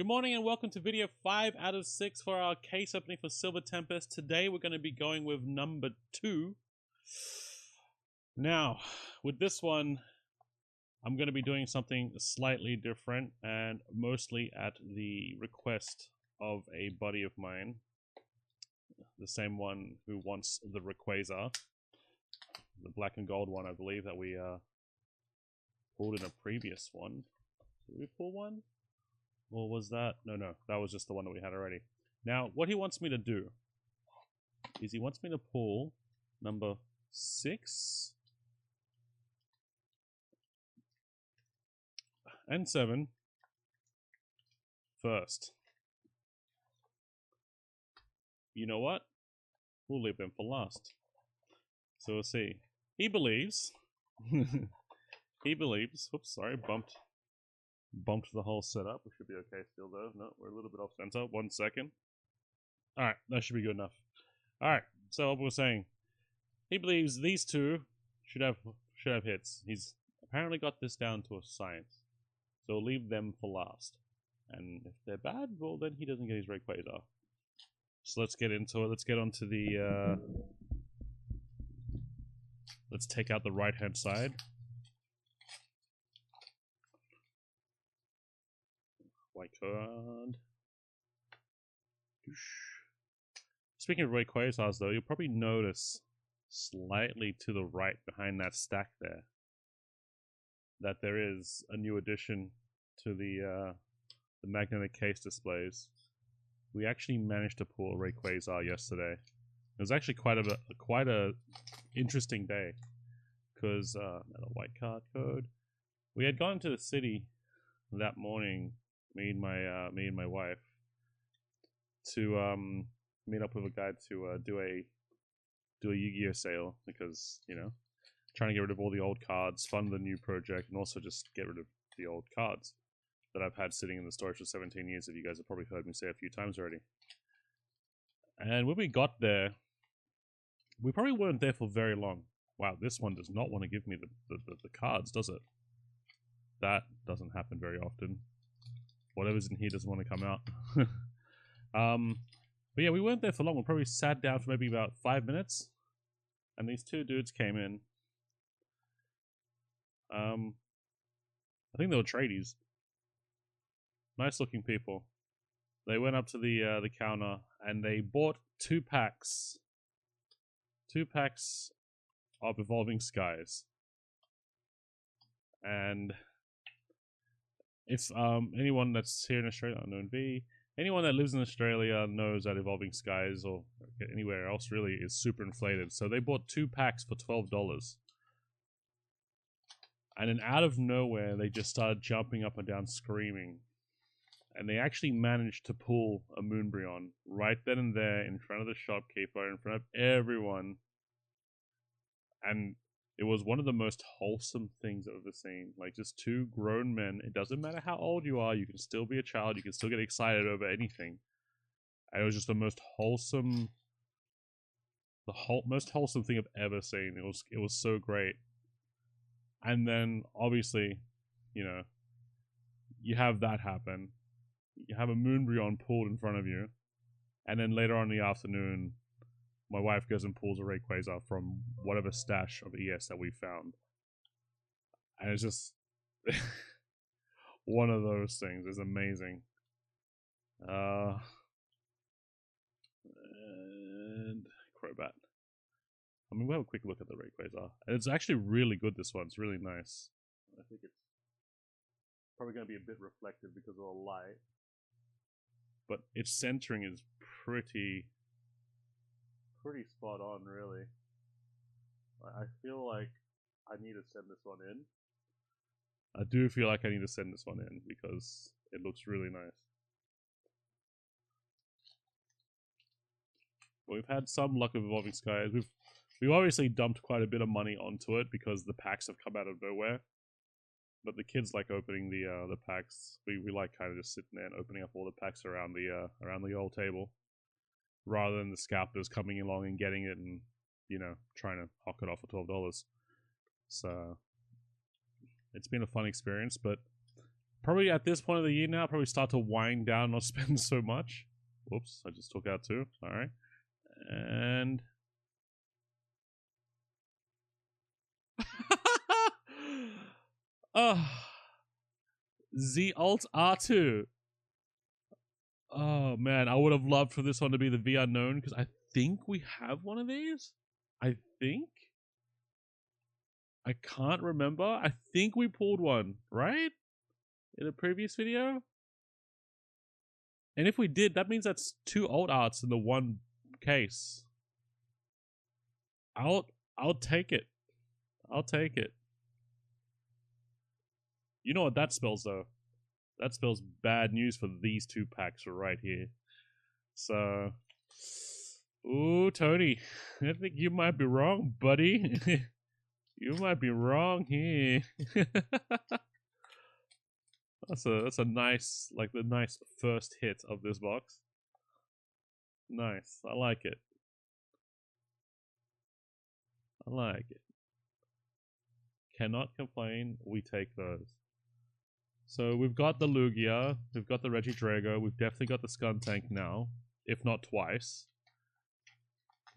Good morning and welcome to video 5 out of 6 for our case opening for Silver Tempest. Today we're going to be going with number 2. Now, with this one, I'm going to be doing something slightly different and mostly at the request of a buddy of mine. The same one who wants the Rayquaza. The black and gold one, I believe, that we pulled in a previous one. Did we pull one? Or was that? No, that was just the one that we had already. Now, what he wants me to do is he wants me to pull number 6 and 7 first. You know what? We'll leave them for last. So we'll see. He believes. He believes. Oops, sorry, bumped the whole setup. We should be okay still though. No, we're a little bit off center. 1 second. Alright, that should be good enough. Alright, so what we're saying. He believes these two should have hits. He's apparently got this down to a science. So we'll leave them for last. And if they're bad, well then he doesn't get his Rayquaza. So let's get into it. Let's get onto the let's take out the right hand side. White card. Speaking of Rayquazas though, you'll probably notice slightly to the right behind that stack there that there is a new addition to the magnetic case displays. We actually managed to pull a Rayquaza yesterday. It was actually quite a interesting day because a white card code. We had gone to the city that morning, me and my wife, to meet up with a guy to do a Yu-Gi-Oh sale because, you know, trying to get rid of all the old cards, fund the new project, and also just get rid of the old cards that I've had sitting in the storage for 17 years, that you guys have probably heard me say a few times already. And when we got there, we probably weren't there for very long. Wow, this one does not want to give me the cards, does it? That doesn't happen very often. Whatever's in here doesn't want to come out. But yeah, we weren't there for long. We probably sat down for maybe about 5 minutes. And these two dudes came in. I think they were tradies. Nice looking people. They went up to the counter and they bought 2 packs. 2 packs of Evolving Skies. And if anyone that's here in Australia, unknown V, anyone that lives in Australia knows that Evolving Skies, or anywhere else really, is super inflated. So they bought 2 packs for $12. And then out of nowhere, they just started jumping up and down screaming. And they actually managed to pull a Moonbryon right then and there in front of the shopkeeper, in front of everyone. And it was one of the most wholesome things I've ever seen. Like, just 2 grown men. It doesn't matter how old you are. You can still be a child. You can still get excited over anything. And it was just the most wholesome, most wholesome thing I've ever seen. It was so great. And then, obviously, you know, you have that happen. You have a Moonbryon pulled in front of you. And then later on in the afternoon, my wife goes and pulls a Rayquaza from whatever stash of ES that we found. And it's just one of those things. It's amazing. And Crobat. I mean, we'll have a quick look at the Rayquaza. And it's actually really good, this one. It's really nice. I think it's probably going to be a bit reflective because of the light. But its centering is pretty spot on, really. I feel like I need to send this one in. I do feel like I need to send this one in because it looks really nice. But we've had some luck with Evolving Skies. We've obviously dumped quite a bit of money onto it because the packs have come out of nowhere. But the kids like opening the packs. We like kind of just sitting there and opening up all the packs around the old table, rather than the scalpers coming along and getting it and, you know, trying to hawk it off for $12. So it's been a fun experience, but probably at this point of the year now, probably start to wind down, not spend so much. Whoops, I just took out 2. Alright. And... oh, Z Alt R2. Oh man, I would have loved for this one to be the V Unknown because I think we have one of these. I think. I can't remember. I think we pulled one, right? In a previous video. And if we did, that means that's 2 alt arts in the one case. I'll take it. I'll take it. You know what that spells though? That spells bad news for these 2 packs right here. So, ooh, Tony, I think you might be wrong, buddy. You might be wrong here. That's a nice, like the nice first hit of this box. Nice, I like it. I like it. Cannot complain. We take those. So we've got the Lugia, we've got the Regidrago, we've definitely got the Skuntank now, if not twice.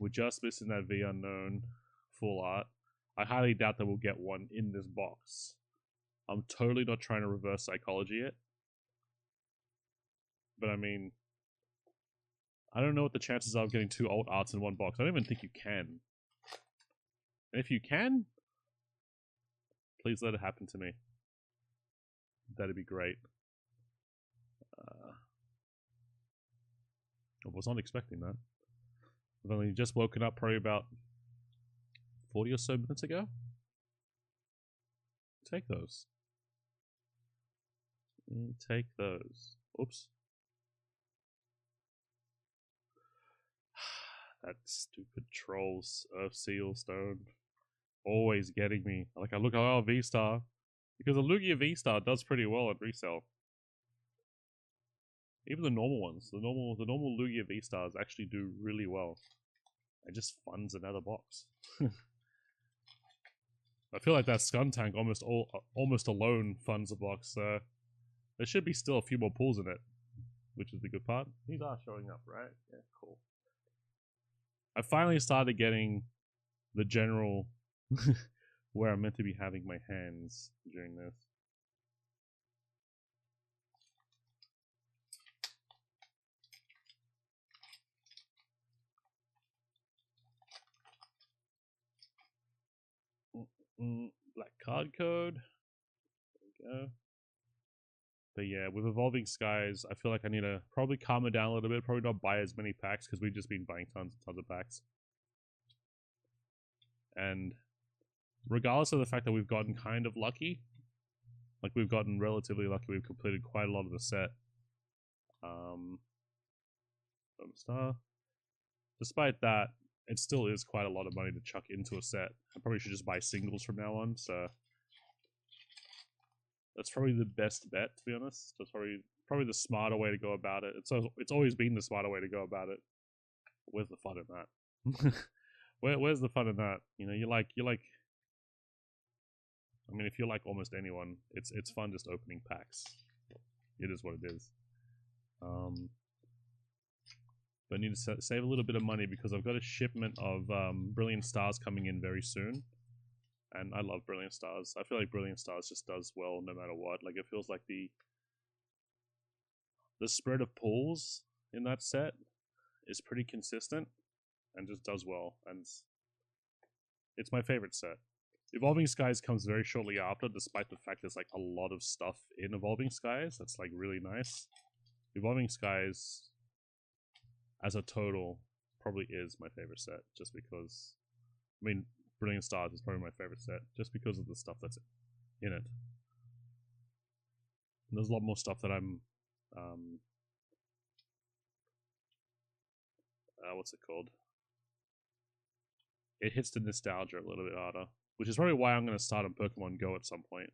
We're just missing that V Unknown full art. I highly doubt that we'll get one in this box. I'm totally not trying to reverse psychology it. But I mean, I don't know what the chances are of getting 2 alt arts in one box. I don't even think you can. And if you can, please let it happen to me. That'd be great. I was not expecting that. I've only just woken up probably about 40 or so minutes ago. Take those. Take those. Oops. That stupid trolls Earth Seal Stone. Always getting me. Like I look at our V-Star. Because the Lugia V-Star does pretty well at resale. Even the normal ones. The normal Lugia V-Stars actually do really well. It just funds another box. I feel like that Skuntank almost alone funds a box. There should be still a few more pulls in it, which is the good part. These are showing up, right? Yeah, cool. I finally started getting the general where I'm meant to be having my hands during this. Black card code. There we go. But yeah, with Evolving Skies, I feel like I need to probably calm it down a little bit. Probably not buy as many packs because we've just been buying tons and tons of packs. And regardless of the fact that we've gotten kind of lucky, like we've gotten relatively lucky, we've completed quite a lot of the set. Star. Despite that, it still is quite a lot of money to chuck into a set. I probably should just buy singles from now on, so that's probably the best bet, to be honest. That's probably the smarter way to go about it. It's always been the smarter way to go about it. Where's the fun in that? Where's the fun in that? You know, you like. I mean, if you're like almost anyone, it's fun just opening packs. It is what it is. But I need to save a little bit of money because I've got a shipment of Brilliant Stars coming in very soon. And I love Brilliant Stars. I feel like Brilliant Stars just does well no matter what. Like, it feels like the spread of pulls in that set is pretty consistent and just does well. And it's my favorite set. Evolving Skies comes very shortly after, despite the fact there's like a lot of stuff in Evolving Skies that's like really nice. Evolving Skies as a total probably is my favorite set, just because, I mean, Brilliant Stars is probably my favorite set, just because of the stuff that's in it. And there's a lot more stuff that I'm, what's it called? It hits the nostalgia a little bit harder, which is probably why I'm going to start on Pokemon Go at some point.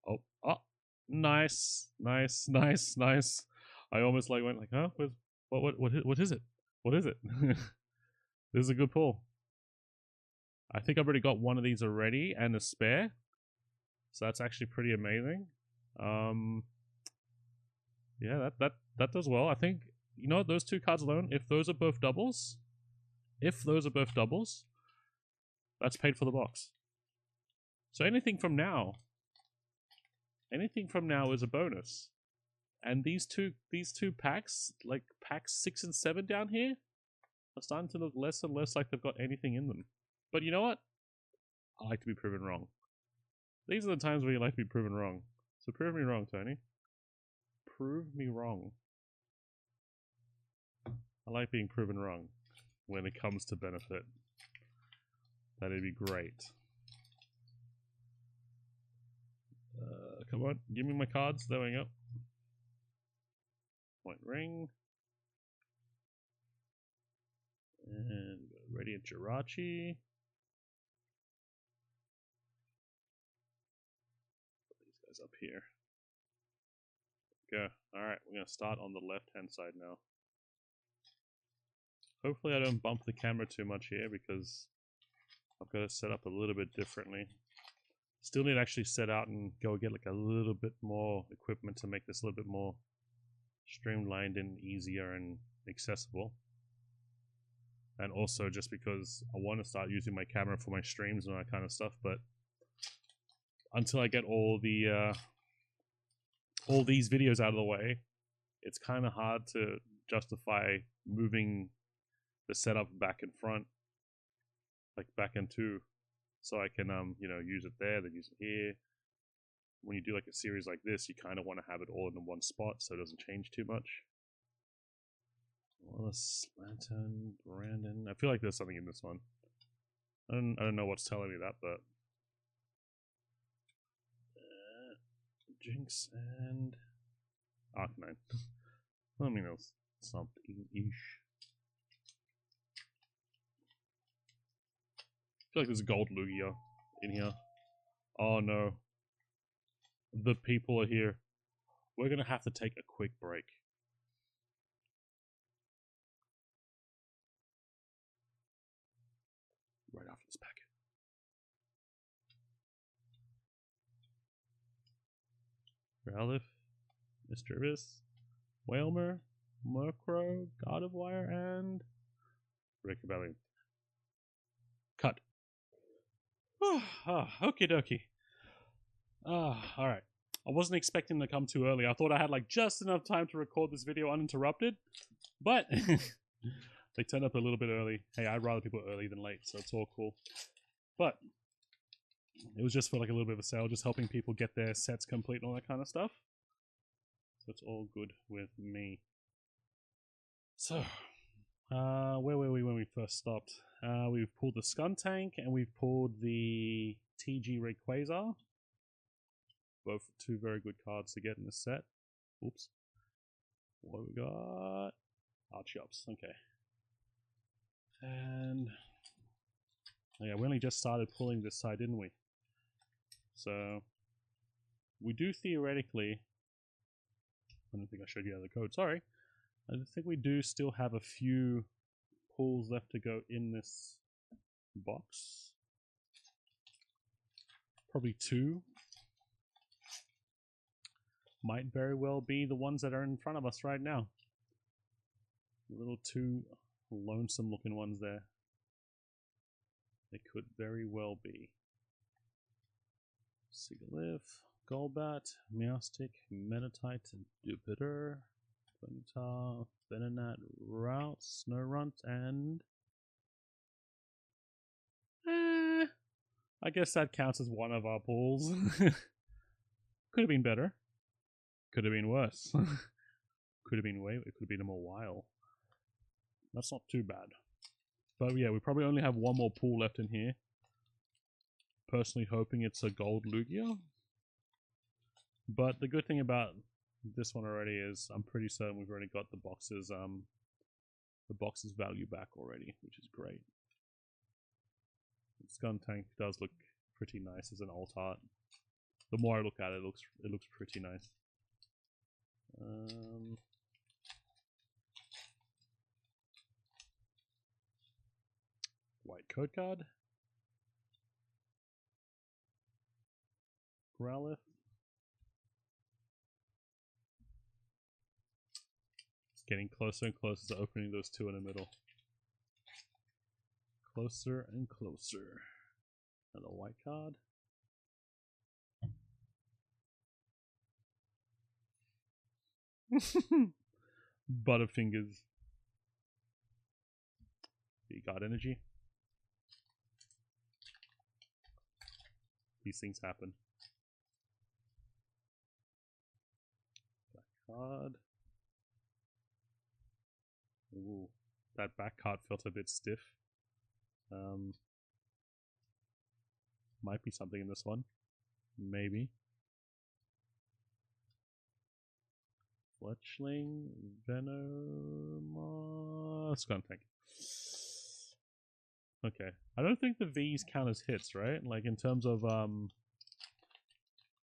Oh, nice. I almost like went like, huh? What is it? What is it? This is a good pull. I think I've already got one of these already and a spare. So that's actually pretty amazing. Yeah, that does well. I think, you know what, those two cards alone, if those are both doubles, that's paid for the box. So anything from now is a bonus. And these two packs, like packs 6 and 7 down here, are starting to look less and less like they've got anything in them. But you know what? I like to be proven wrong. These are the times where you like to be proven wrong. So prove me wrong, Tony. Prove me wrong. I like being proven wrong when it comes to benefit. That'd be great. Come on, give me my cards. There we go. Point ring. And Radiant Jirachi. Put these guys up here. Go. Alright, we're going to start on the left-hand side now. Hopefully I don't bump the camera too much here because I've got it set up a little bit differently. Still need to actually set out and go get like a little bit more equipment to make this a little bit more streamlined and easier and accessible. And also just because I want to start using my camera for my streams and that kind of stuff, but until I get all these videos out of the way, it's kind of hard to justify moving the setup back and front, like back and two, so I can you know, use it there, then use it here. When you do like a series like this, you kind of want to have it all in one spot so it doesn't change too much. Wallace, Lantern, Brandon. I feel like there's something in this one. I don't know what's telling me that, but Jinx and Arcanine. I mean, it's something-ish. I feel like there's a gold Lugia in here. Oh no. The people are here. We're gonna have to take a quick break. Right after this packet. Rowlif, Mischievous, Whalmer, Murkrow, God of Wire, and Rick Rebellion. Cut. Okie dokie. Alright. I wasn't expecting to come too early. I thought I had like just enough time to record this video uninterrupted, but they turned up a little bit early. Hey, I'd rather people early than late, so it's all cool. But it was just for like a little bit of a sale, just helping people get their sets complete and all that kind of stuff. So it's all good with me. So, where were we when we first stopped? We've pulled the Skuntank and we've pulled the TCG Rayquaza. Both two very good cards to get in this set. Oops. What have we got? Archeops, okay. And yeah, we only just started pulling this side, didn't we? So we do theoretically, I don't think I showed you the code, sorry. I think we do still have a few pulls left to go in this box. Probably 2. Might very well be the ones that are in front of us right now. Little 2 lonesome looking ones there. They could very well be. Sigalith, Golbat, Meowstic, Meditite, Jupiter, Quintar, Venonat, Route, Snowrunt, and I guess that counts as one of our pulls. Could have been better. Could have been worse. Could have been it could have been a more while. That's not too bad. But yeah, we probably only have one more pull left in here. Personally hoping it's a gold Lugia. But the good thing about this one already is I'm pretty certain we've already got the box's value back already, which is great. Skuntank does look pretty nice as an alt art. The more I look at it, it looks pretty nice. White code card. Growlithe. Getting closer and closer to opening those two in the middle. Closer and closer. Another white card. Butterfingers. V-Guard energy. These things happen. Black card. Ooh, that back card felt a bit stiff. Might be something in this one. Maybe. Fletchling, Venom, Skuntank. Okay, I don't think the V's count as hits, right? Like in terms of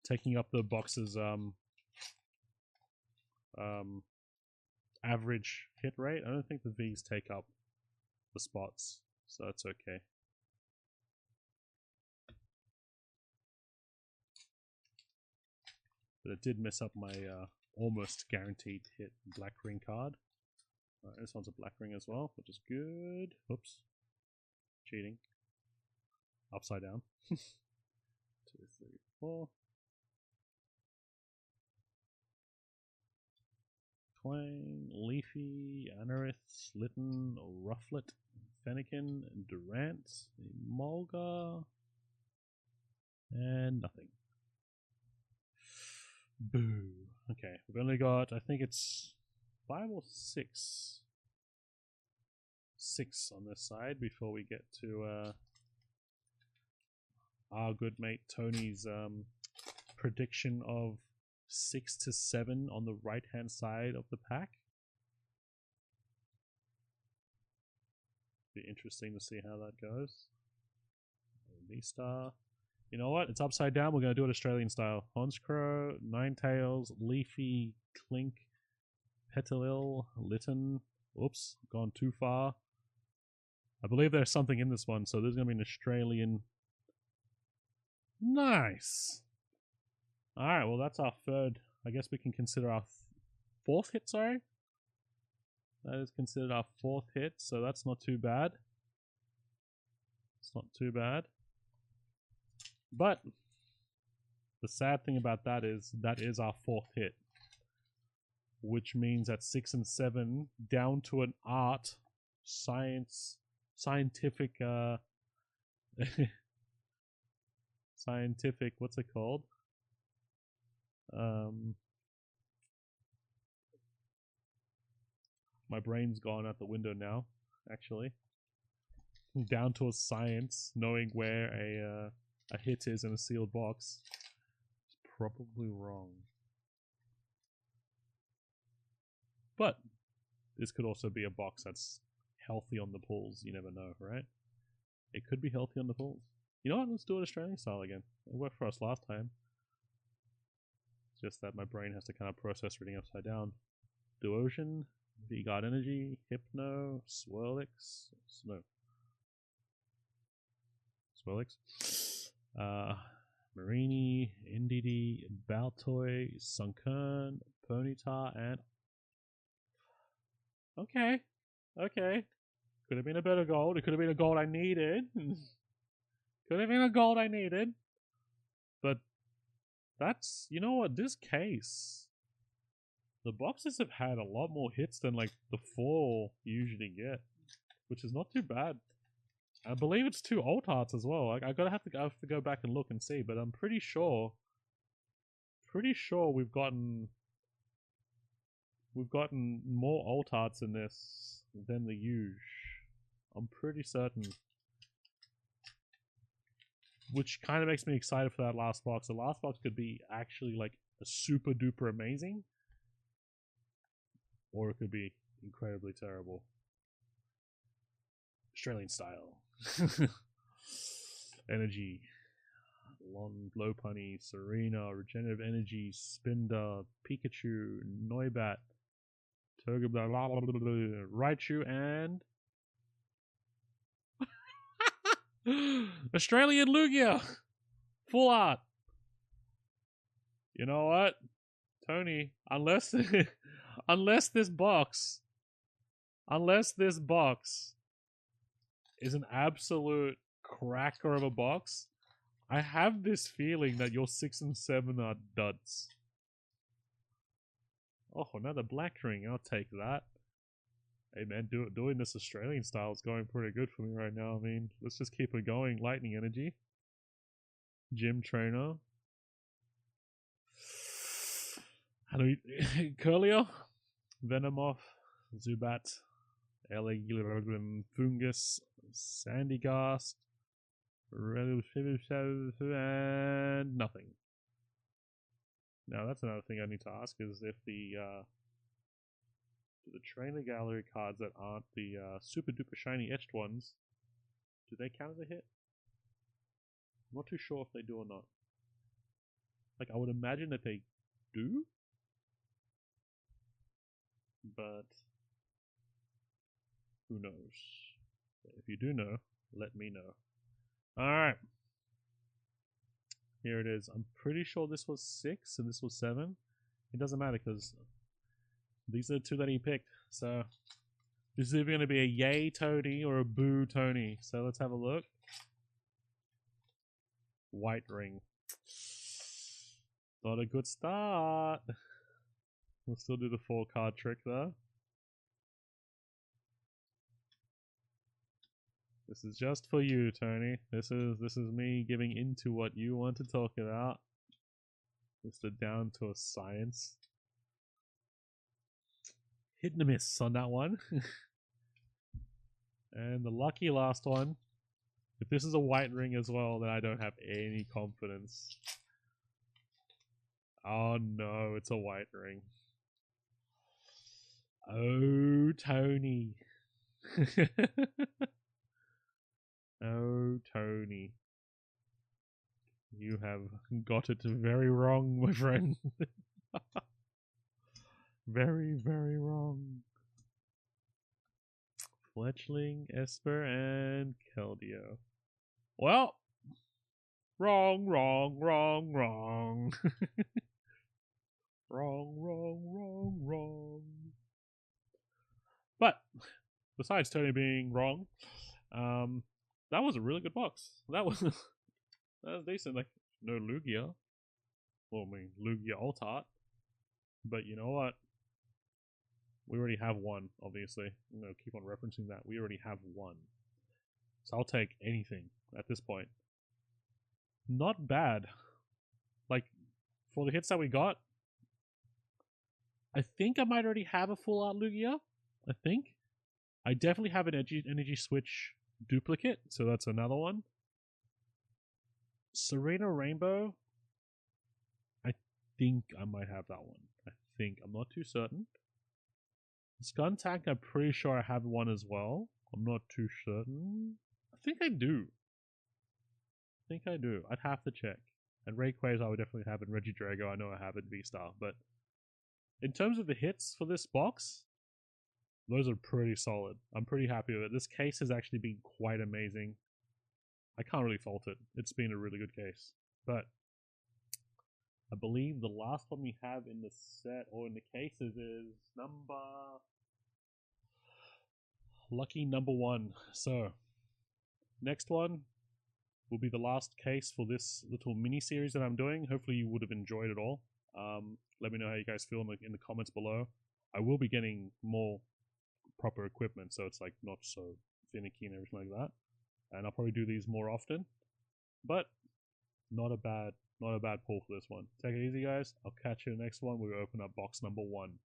taking up the box's average hit rate. I don't think the V's take up the spots, so that's okay. But it did mess up my almost guaranteed hit black ring card. Alright, this one's a black ring as well, which is good. Oops. Cheating. Upside down. 2, 3, 4. Twang, Leafy, Anorith, Litten, Rufflet, Fennekin, Durant, Mulga, and nothing. Boo. Okay, we've only got, I think it's 5 or 6. 6 on this side before we get to our good mate Tony's prediction of 6 to 7 on the right hand side of the pack. Be interesting to see how that goes. V-Star. You know what? It's upside down. We're going to do it Australian style. Honskrow, Ninetales, Leafy, Clink, Petalil, Litten. Oops, gone too far. I believe there's something in this one, so there's going to be an Australian. Nice. Alright, well that's our third. I guess we can consider our fourth hit, sorry. That is considered our fourth hit, so that's not too bad. It's not too bad. But the sad thing about that is our fourth hit. Which means that 6 and 7, down to an art, scientific, scientific, what's it called? My brain's gone out the window now, actually. Down to a science, knowing where a hit is in a sealed box. It's probably wrong. But this could also be a box that's healthy on the pulls. You never know, right? It could be healthy on the pulls. You know what? Let's do it Australian style again. It worked for us last time. It's just that my brain has to kind of process reading upside down. Duosion, V-Guard Energy, Hypno, Swirlix, Swirlix, Marini, Indeedee, Baltoy, Sunkern, Ponyta, and okay. Could have been a better gold. It could have been a gold I needed. Could have been a gold I needed. But that's, you know what, this case, the boxes have had a lot more hits than like the 4 you usually get, which is not too bad. I believe it's 2 alt arts as well. Like, I have to go back and look and see, but I'm pretty sure we've gotten more alt arts in this than the usual. I'm pretty certain. Which kind of makes me excited for that last box. The last box could be actually like a super duper amazing, or it could be incredibly terrible. Australian style. Energy. Lopunny, Serena, Regenerative Energy, Spinder, Pikachu, Noibat, Turgid, Raichu, and Australian Lugia! Full art! You know what? Tony, unless unless this box is an absolute cracker of a box, I have this feeling that your 6 and 7 are duds. Oh, another black ring. I'll take that. Hey man, doing this Australian style is going pretty good for me right now. I mean, let's just keep it going. Lightning energy. Gym trainer. How do we... Curlier. Venomoth. Zubat. Elegant Fungus. Sandygast. And nothing. Now that's another thing I need to ask is if the trainer gallery cards that aren't the super duper shiny etched ones, do they count as a hit? I'm not too sure if they do or not. Like, I would imagine that they do, but who knows? If you do know, let me know. Alright. Here it is. I'm pretty sure this was 6 and this was 7. It doesn't matter because these are the two that he picked. So this is either going to be a yay Tony or a boo Tony. So let's have a look. White ring. Not a good start. We'll still do the 4 card trick though. This is just for you, Tony. This is me giving into what you want to talk about. Mr. Down to a science. Hit and a miss on that one. And the lucky last one. If this is a white ring as well, then I don't have any confidence. Oh no, it's a white ring. Oh, Tony. Oh, Tony. You have got it very wrong, my friend. Very, very wrong. Fletchling, Esper, and Keldeo. Well, wrong. Wrong. But, besides Tony being wrong, that was a really good box. That was decent. Like, no Lugia. Well, I mean, Lugia Alt Art. But you know what? We already have one, obviously. I'm going to keep on referencing that. We already have one. So I'll take anything at this point. Not bad. Like, for the hits that we got, I think I might already have a full art Lugia. I think. I definitely have an energy switch duplicate, so that's another one. Serena Rainbow, I think I might have that one. I think. I'm not too certain. Skuntank, I'm pretty sure I have one as well. I'm not too certain. I think I do. I'd have to check. And Rayquaza I would definitely have, and Regidrago I know I have at V-Star. But in terms of the hits for this box, those are pretty solid. I'm pretty happy with it. This case has actually been quite amazing. I can't really fault it. It's been a really good case. But I believe the last one we have in the set, or in the cases, is lucky number 1. So, next one will be the last case for this little mini series that I'm doing. Hopefully you would have enjoyed it all. Let me know how you guys feel in the comments below. I will be getting more proper equipment, so it's like not so finicky and everything like that. And I'll probably do these more often. But not a bad pull for this one. Take it easy, guys. I'll catch you in the next one. We'll open up box number 1.